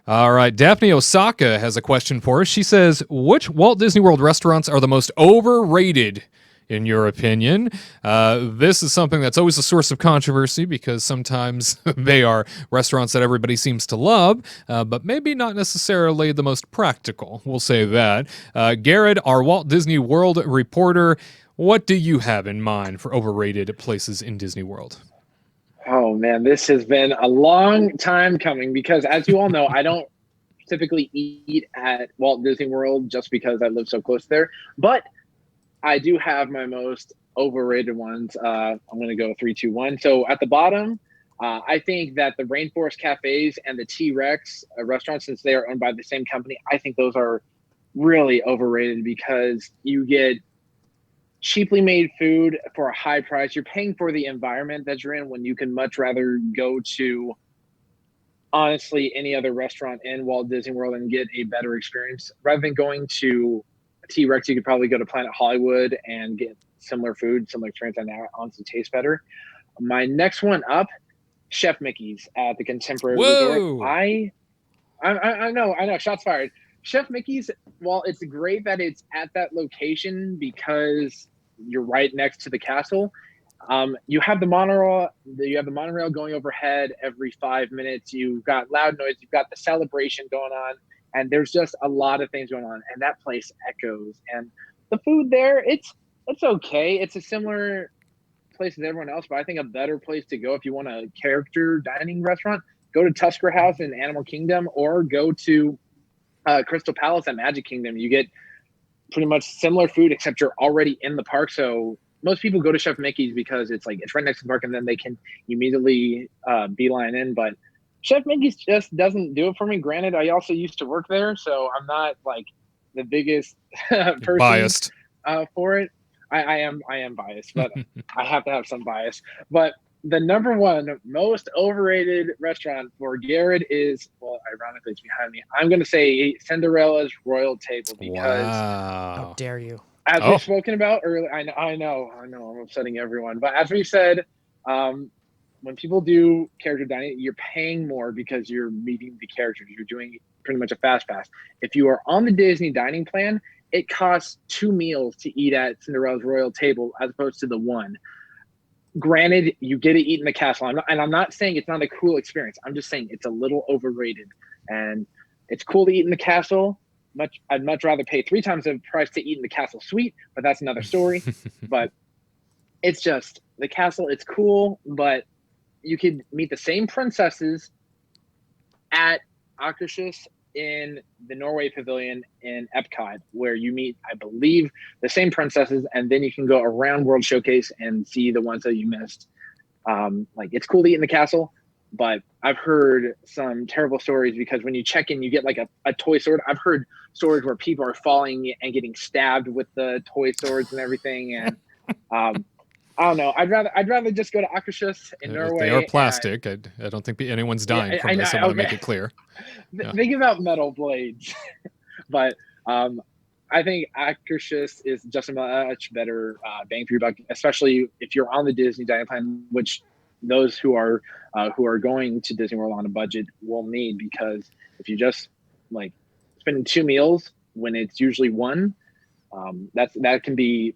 All right. Daphne Osaka has a question for us. She says, which Walt Disney World restaurants are the most overrated, in your opinion? This is something that's always a source of controversy because sometimes they are restaurants that everybody seems to love, but maybe not necessarily the most practical. We'll say that. Garrett, our Walt Disney World reporter, what do you have in mind for overrated places in Disney World? Oh man, this has been a long time coming because, as you all know, I don't typically eat at Walt Disney World just because I live so close there. But I do have my most overrated ones. I'm going to go three, two, one. So at the bottom, I think that the Rainforest Cafes and the T Rex restaurants, since they are owned by the same company, I think those are really overrated because you get cheaply made food for a high price. You're paying for the environment that you're in when you can much rather go to honestly any other restaurant in Walt Disney World and get a better experience. Rather than going to T Rex, you could probably go to Planet Hollywood and get similar food, similar experience, and that honestly tastes better. My next one up, Chef Mickey's at the Contemporary Resort. Whoa! I know, shots fired. Chef Mickey's, while it's great that it's at that location because you're right next to the castle, you have the monorail. You have the monorail going overhead every 5 minutes. You've got loud noise. You've got the celebration going on, and there's just a lot of things going on. And that place echoes. And the food there, it's okay. It's a similar place as everyone else, but I think a better place to go if you want a character dining restaurant, go to Tusker House in Animal Kingdom, or go to Crystal Palace at Magic Kingdom. You get pretty much similar food, except you're already in the park. So most people go to Chef Mickey's because it's like it's right next to the park, and then they can immediately beeline in. But Chef Mickey's just doesn't do it for me. Granted, I also used to work there, so I'm not like the biggest person Biased. for it. I am biased, but I have to have some bias. But the number one most overrated restaurant for Garrett is, well, ironically, it's behind me. I'm going to say Cinderella's Royal Table because, How Wow. dare you? as we've Oh, spoken about earlier, I'm upsetting everyone. But as we said, um, when people do character dining, you're paying more because you're meeting the characters. You're doing pretty much a fast pass. If you are on the Disney dining plan, it costs two meals to eat at Cinderella's Royal Table as opposed to the one. Granted, you get to eat in the castle. I'm not saying it's not a cool experience. I'm just saying it's a little overrated. And it's cool to eat in the castle. I'd much rather pay three times the price to eat in the castle suite, but that's another story. But it's just the castle. It's cool, but you could meet the same princesses at Akershus in the Norway Pavilion in Epcot, where you meet, I believe, the same princesses, and then you can go around World Showcase and see the ones that you missed. Like it's cool to eat in the castle, but I've heard some terrible stories because when you check in, you get like a toy sword. I've heard stories where people are falling and getting stabbed with the toy swords and everything, and um, I don't know. I'd rather just go to Akershus in if they are Norway and plastic, I don't think anyone's yeah, dying I from know. this. I want to make Okay, it clear. Yeah. they give out metal blades, but I think Akershus is just a much better bang for your buck, especially if you're on the Disney dining plan, which those who are going to Disney World on a budget will need because if you just like spending two meals when it's usually one, that can be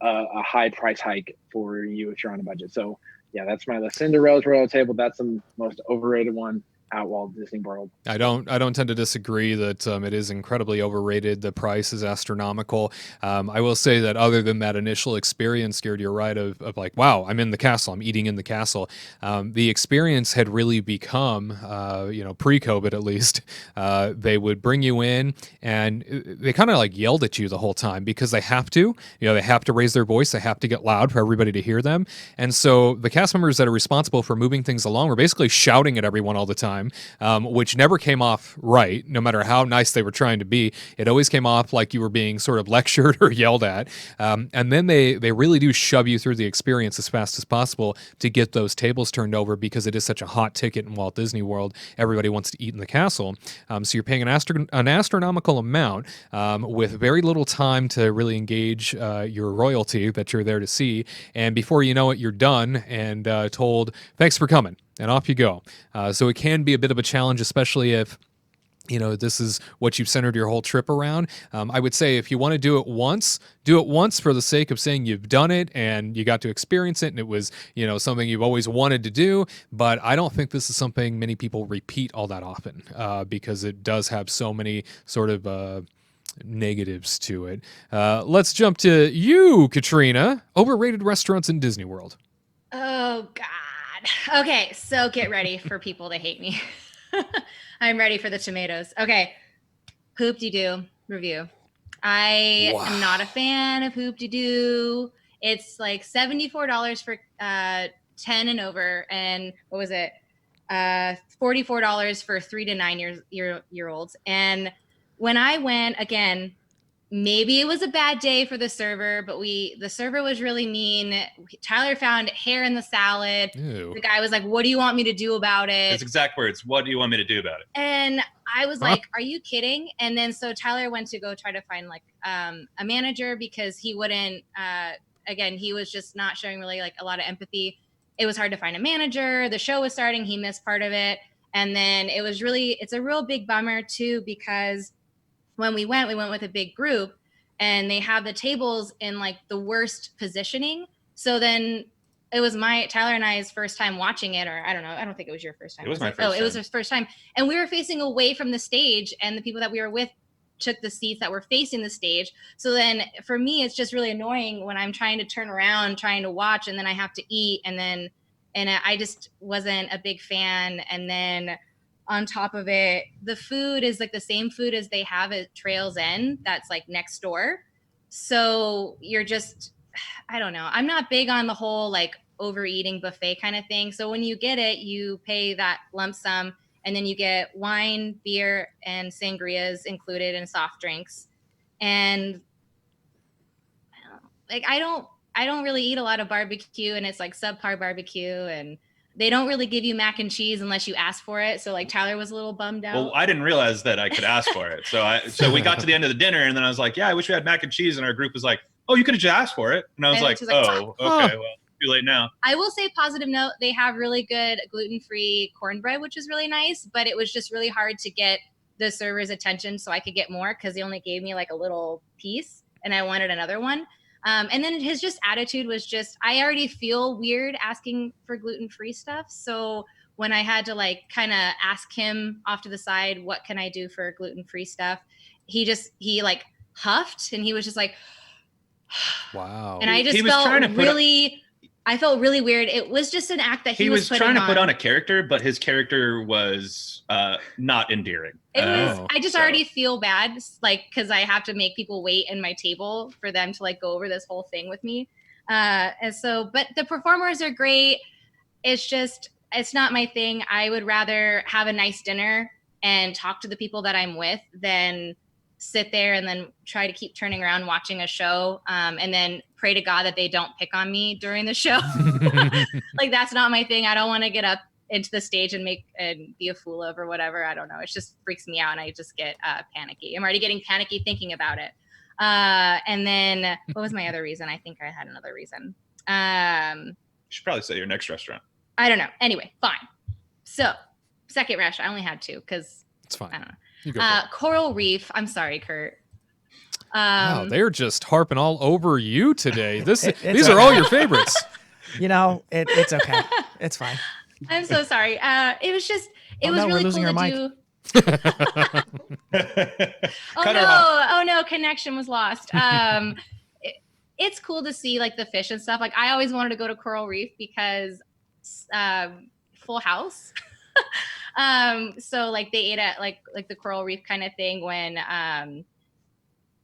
a high price hike for you if you're on a budget. So yeah, that's my list. Cinderella's Royal Table. That's the most overrated one at Walt Disney World. So I don't tend to disagree that it is incredibly overrated. The price is astronomical. I will say that other than that initial experience, Garrett, you're right of like, wow, I'm in the castle, I'm eating in the castle. The experience had really become, pre-COVID at least, they would bring you in and they kind of like yelled at you the whole time because they have to. They have to raise their voice, they have to get loud for everybody to hear them. And so the cast members that are responsible for moving things along were basically shouting at everyone all the time, which never came off right, no matter how nice they were trying to be. It always came off like you were being sort of lectured or yelled at. And then they really do shove you through the experience as fast as possible to get those tables turned over because it is such a hot ticket in Walt Disney World. Everybody wants to eat in the castle. So you're paying an astronomical amount with very little time to really engage your royalty that you're there to see. And before you know it, you're done and told, thanks for coming. And off you go. So it can be a bit of a challenge, especially if this is what you've centered your whole trip around. I would say if you want to do it once for the sake of saying you've done it and you got to experience it and it was, something you've always wanted to do. But I don't think this is something many people repeat all that often, because it does have so many sort of negatives to it. Let's jump to you, Katrina. Overrated restaurants in Disney World. Oh, God. Okay, so get ready for people to hate me. I'm ready for the tomatoes. Okay, Hoop-de-doo review. I am not a fan of Hoop-de-doo. It's like $74 for 10 and over, and what was it? $44 for 3 to 9 year olds. And when I went, again, maybe it was a bad day for the server, but the server was really mean. Tyler found hair in the salad. Ew. The guy was like, "What do you want me to do about it?" His exact words, "What do you want me to do about it?" And I was like, "Are you kidding?" And then so Tyler went to go try to find like a manager, because he wouldn't. Again, he was just not showing really like a lot of empathy. It was hard to find a manager. The show was starting. He missed part of it. And then it's a real big bummer too, because when we went with a big group, and they have the tables in like the worst positioning. So then it was Tyler and I's first time watching it, or I don't know. I don't think it was your first time. It was my first time. Oh, it was his first time. And we were facing away from the stage, and the people that we were with took the seats that were facing the stage. So then for me, it's just really annoying when I'm trying to turn around, trying to watch, and then I have to eat. And I just wasn't a big fan. And then on top of it, the food is like the same food as they have at Trails End that's like next door. So you're just, I don't know. I'm not big on the whole like overeating buffet kind of thing. So when you get it, you pay that lump sum, and then you get wine, beer, and sangrias included, and soft drinks. And I don't really eat a lot of barbecue, and it's like subpar barbecue, and they don't really give you mac and cheese unless you ask for it. So like Tyler was a little bummed out. Well, I didn't realize that I could ask for it. So we got to the end of the dinner, and then I was like, "Yeah, I wish we had mac and cheese." And our group was like, "Oh, you could have just asked for it." And I was like, "Oh, okay, well, too late now." I will say, positive note, they have really good gluten-free cornbread, which is really nice, but it was just really hard to get the server's attention so I could get more, because they only gave me like a little piece and I wanted another one. And then his just attitude was just, I already feel weird asking for gluten-free stuff. So when I had to like kind of ask him off to the side, what can I do for gluten-free stuff? He like huffed, and he was just like, wow. And I just I felt really weird. It was just an act that he was trying to put on a character, but his character was not endearing. I just already feel bad, like, because I have to make people wait in my table for them to like go over this whole thing with me. And so, but the performers are great. It's just, it's not my thing. I would rather have a nice dinner and talk to the people that I'm with than sit there and then try to keep turning around watching a show, and then pray to God that they don't pick on me during the show. Like, that's not my thing. I don't want to get up into the stage and be a fool of or whatever. I don't know. It just freaks me out, and I just get panicky. I'm already getting panicky thinking about it. And then what was my other reason? I think I had another reason. You should probably say your next restaurant. I don't know. Anyway, fine. So second restaurant, I only had two because it's fine. I don't know. Coral Reef. I'm sorry, Kurt. Wow, they're just harping all over you today. These are all your favorites. It's okay. It's fine. I'm so sorry. It was just, it was really cool to do. Oh no, connection was lost. It's cool to see like the fish and stuff. Like, I always wanted to go to Coral Reef because Full House. So like they ate at like the Coral Reef kind of thing when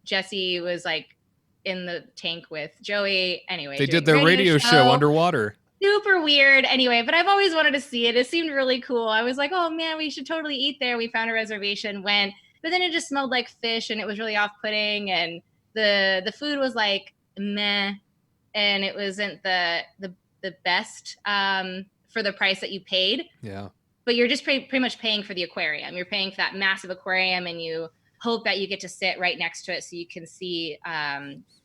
Jesse was like in the tank with Joey. Anyway, they did their radio show underwater. Super weird. Anyway, but I've always wanted to see it. It seemed really cool. I was like, oh man, we should totally eat there. We found a reservation, went, but then it just smelled like fish and it was really off-putting, and the food was like meh, and it wasn't the best for the price that you paid. Yeah. But you're just pretty much paying for the aquarium. You're paying for that massive aquarium, and you hope that you get to sit right next to it so you can see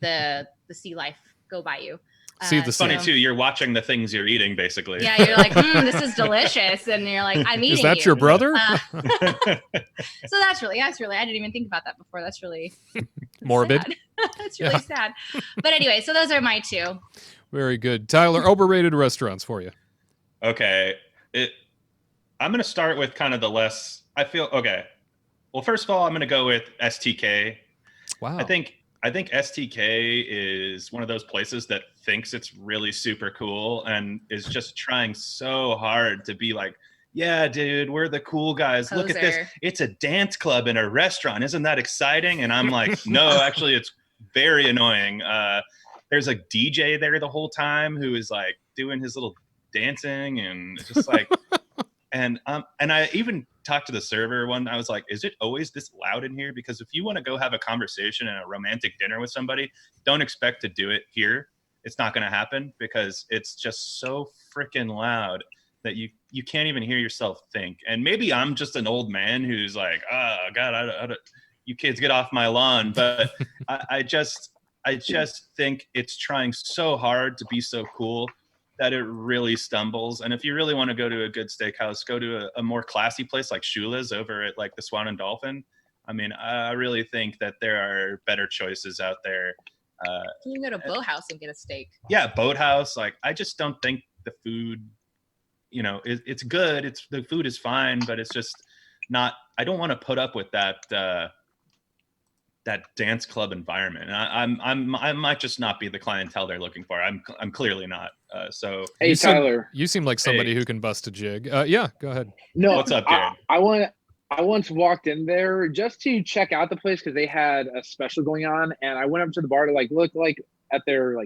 the sea life go by you. See, the It's funny too. You're watching the things you're eating, basically. Yeah, you're like, this is delicious, and you're like, I'm eating. Is that your brother? So that's really. I didn't even think about that before. That's really morbid. Sad. That's really sad. But anyway, so those are my two. Very good, Tyler. Overrated restaurants for you. Okay, I'm going to start with kind of the less. I feel okay. Well, first of all, I'm going to go with STK. Wow. I think STK is one of those places that thinks it's really super cool and is just trying so hard to be like, yeah, dude, we're the cool guys. Poser. Look at this. It's a dance club in a restaurant. Isn't that exciting? And I'm like, no, actually, it's very annoying. There's a DJ there the whole time who is like doing his little dancing and just like, and I even talked to the server one. I was like, is it always this loud in here? Because if you want to go have a conversation and a romantic dinner with somebody, don't expect to do it here. It's not going to happen because it's just so freaking loud that you can't even hear yourself think. And maybe I'm just an old man who's like, oh God, I you kids get off my lawn. But I just think it's trying so hard to be so cool that it really stumbles. And if you really want to go to a good steakhouse, go to a more classy place like Shula's over at like the Swan and Dolphin. I mean, I really think that there are better choices out there. You can go to Boathouse and get a steak. Yeah, Boathouse. Like, I just don't think the food, it's good. The food is fine, but it's just not. I don't want to put up with that dance club environment. And I might just not be the clientele they're looking for. I'm clearly not. So hey, Tyler, you seem like somebody who can bust a jig. Yeah, go ahead. No, what's up, Jared? I once walked in there just to check out the place because they had a special going on, and I went up to the bar to look at their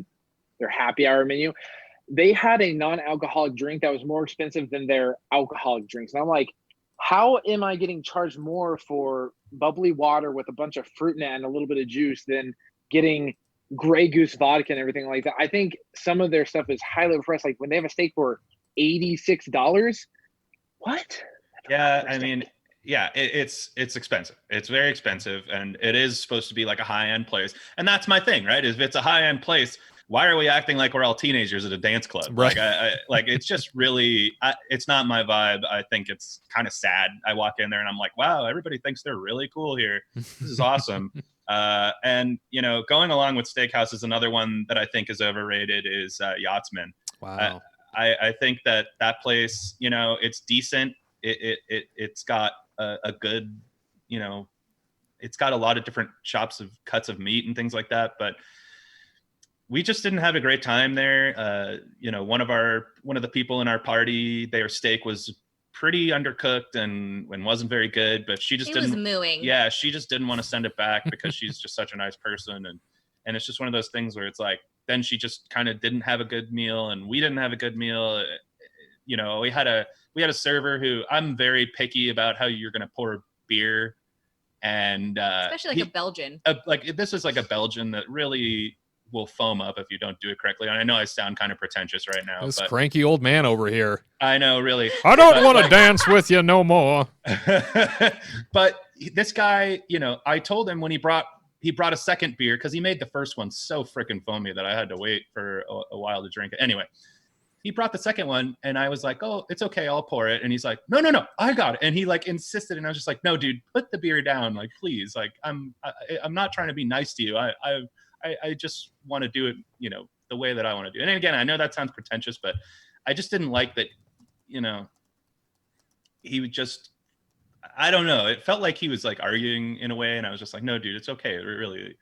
happy hour menu. They had a non-alcoholic drink that was more expensive than their alcoholic drinks, and I'm like, how am I getting charged more for bubbly water with a bunch of fruit in it and a little bit of juice than getting Grey Goose vodka and everything like that? I think some of their stuff is highly overpriced. Like when they have a steak for $86, what? Yeah, I mean, yeah, it's expensive. It's very expensive, and it is supposed to be like a high-end place. And that's my thing, right? If it's a high-end place, why are we acting like we're all teenagers at a dance club? Right. Like it's just really, it's not my vibe. I think it's kind of sad. I walk in there and I'm like, wow, everybody thinks they're really cool here. This is awesome. And going along with steakhouse is another one that I think is overrated is Yachtsman. Wow. I think that place, it's decent. It's got a good, it's got a lot of different cuts of meat and things like that, but we just didn't have a great time there. One of the people in our party, their steak was pretty undercooked and wasn't very good, but she just didn't. Was mooing. Yeah, she just didn't want to send it back because she's just such a nice person, and it's just one of those things where it's like, then she just kind of didn't have a good meal, and we didn't have a good meal. We had a server who, I'm very picky about how you're going to pour beer, and especially a Belgian. This is like a Belgian that really will foam up if you don't do it correctly. And I know I sound kind of pretentious right now. This cranky old man over here. I know, really. I don't want to dance with you no more. But this guy, I told him when he brought a second beer, because he made the first one so freaking foamy that I had to wait for a while to drink it. Anyway, he brought the second one, and I was like, oh, it's okay, I'll pour it. And he's like, no, I got it. And he insisted, and I was just like, no, dude, put the beer down, please. I'm not trying to be nice to you. I just want to do it, the way that I want to do it. And again, I know that sounds pretentious, but I just didn't like that, he would just, I don't know. It felt like he was arguing in a way. And I was just like, no, dude, it's okay. Really.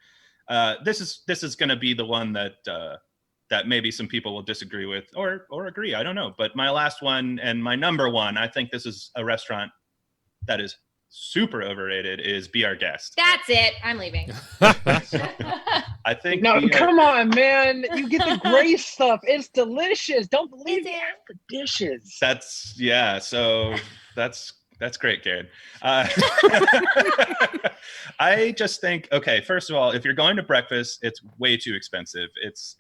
This is going to be the one that maybe some people will disagree with or agree. I don't know. But my last one and my number one, I think this is a restaurant that is super overrated, is Be Our Guest. That's it. I'm leaving. I think. No, come on, man. You get the gray stuff. It's delicious. Don't believe me. The dishes. So that's great, Karen. I just think, okay, first of all, if you're going to breakfast, it's way too expensive. It's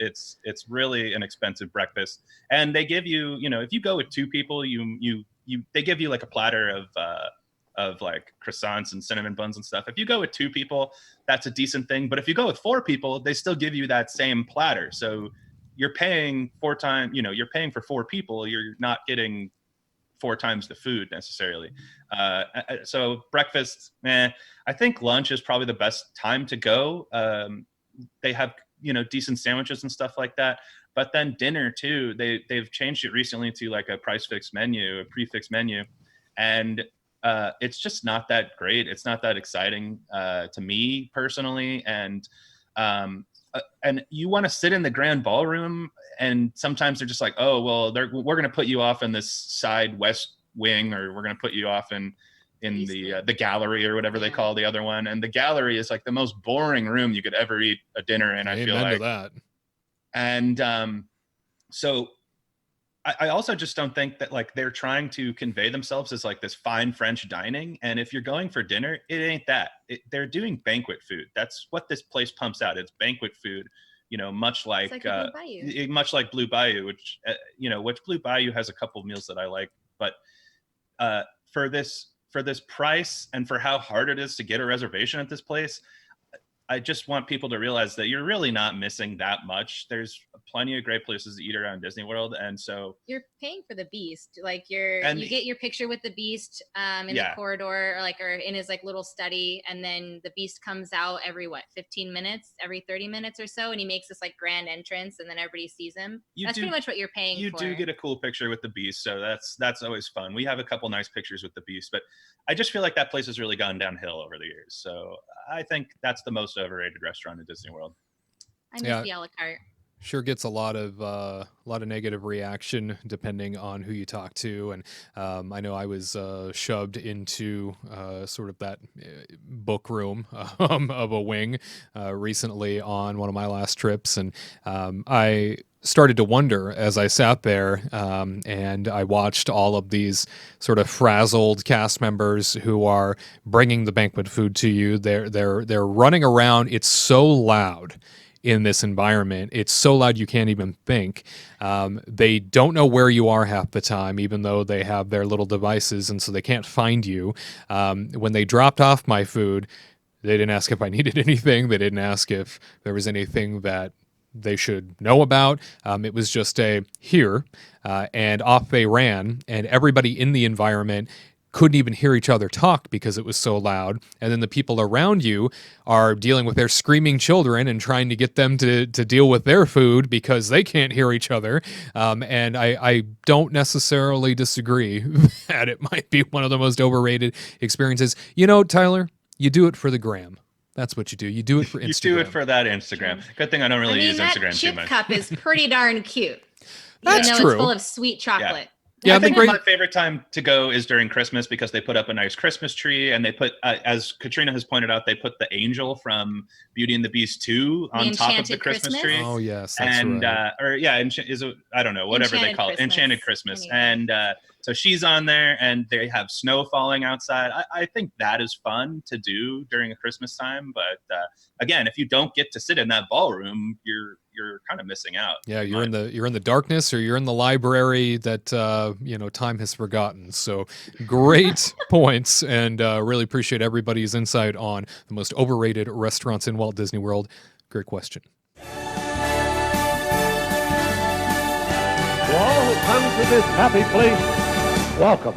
really an expensive breakfast. And they give you, if you go with two people, they give you a platter of croissants and cinnamon buns and stuff. If you go with two people, that's a decent thing. But if you go with four people, they still give you that same platter. So, you're paying 4 times, you're paying for 4 people. You're not getting 4 times the food necessarily. So breakfast, I think lunch is probably the best time to go. They have, decent sandwiches and stuff like that. But then dinner too, they've changed it recently to like a price fixed menu, a prefix menu. And it's just not that great. It's not that exciting to me personally. And you want to sit in the grand ballroom, and sometimes they're just like, oh, well, we're going to put you off in this side west wing, or we're going to put you off in the gallery or whatever they call the other one. And the gallery is like the most boring room you could ever eat a dinner in. I feel like that. And so I also just don't think that like they're trying to convey themselves as like this fine French dining. And if you're going for dinner, it ain't that. They're doing banquet food. That's what this place pumps out. It's banquet food, much like Blue Bayou, which Blue Bayou has a couple of meals that I like. But for this price and for how hard it is to get a reservation at this place, I just want people to realize that you're really not missing that much. There's plenty of great places to eat around Disney World. And so you're paying for the beast. Like you get your picture with the beast in the corridor or in his like little study. And then the beast comes out every 15 minutes, every 30 minutes or so. And he makes this like grand entrance and then everybody sees him. That's pretty much what you're paying for. You do get a cool picture with the beast. So that's always fun. We have a couple nice pictures with the beast, but I just feel like that place has really gone downhill over the years. So I think that's the most overrated restaurant at Disney World. I miss the a la carte. Sure gets a lot of negative reaction depending on who you talk to, and I know I was shoved into sort of that book room of a wing recently on one of my last trips, and I started to wonder as I sat there and I watched all of these sort of frazzled cast members who are bringing the banquet food to you. They're running around. It's so loud in this environment. It's so loud you can't even think. They don't know where you are half the time, even though they have their little devices, and so they can't find you. When they dropped off my food, they didn't ask if I needed anything. They didn't ask if there was anything that they should know about. It was just here, and off they ran, and everybody in the environment couldn't even hear each other talk because it was so loud. And then the people around you are dealing with their screaming children and trying to get them to deal with their food because they can't hear each other. And I don't necessarily disagree that it might be one of the most overrated experiences. Tyler, you do it for the gram. That's what you do. You do it for Instagram. You do it for that Instagram. Good thing I don't really use Instagram too much. That chip cup is pretty darn cute. That's true. It's full of sweet chocolate. Yeah, I think my favorite time to go is during Christmas because they put up a nice Christmas tree, and they put, as Katrina has pointed out, they put the angel from Beauty and the Beast 2 on top of the Christmas tree. Oh yes, that's and right. I don't know, whatever they call it, Enchanted Christmas. And so she's on there, and they have snow falling outside. I think that is fun to do during a Christmas time, but again, if you don't get to sit in that ballroom, you're kind of missing out. Yeah, you're in the darkness, or you're in the library that time has forgotten. So great points, and really appreciate everybody's insight on the most overrated restaurants in Walt Disney World. Great question. To all who come to this happy place, welcome.